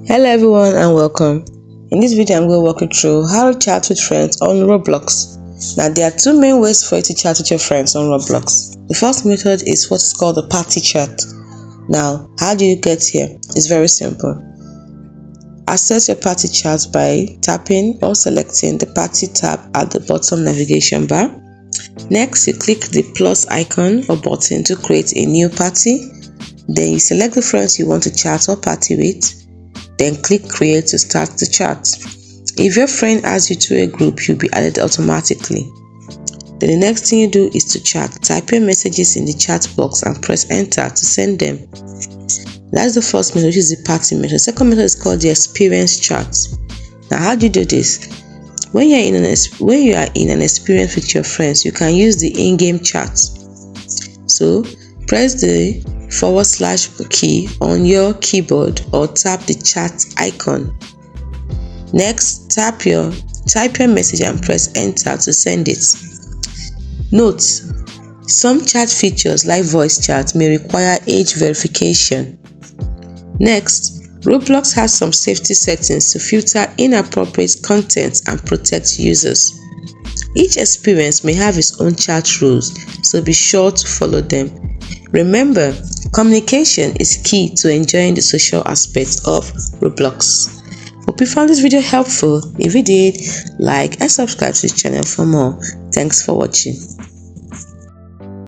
Hello everyone and welcome. In this video I'm going to walk you through how to chat with friends on Roblox. Now there are two main ways for you to chat with your friends on Roblox. The first method is what's called the party chat. Now how do you get here? It's very simple. Access your party chat by tapping or selecting the party tab at the bottom navigation bar. Next you click the plus icon or button to create a new party. Then you select the friends you want to chat or party with. Then click create to start the chat. If your friend adds you to a group, you'll be added automatically. Then the next thing you do is to chat. Type your messages in the chat box and press enter to send them. That's the first method, which is the party method. The second method is called the experience chat. Now how do you do this? When you are in an experience with your friends, you can use the in-game chat. So press the / key on your keyboard or tap the chat icon. Next, type your message and press enter to send it. Note, some chat features like voice chat may require age verification. Next, Roblox has some safety settings to filter inappropriate content and protect users. Each experience may have its own chat rules, so be sure to follow them. Remember, communication is key to enjoying the social aspects of Roblox. Hope you found this video helpful. If you did, like and subscribe to this channel for more. Thanks for watching.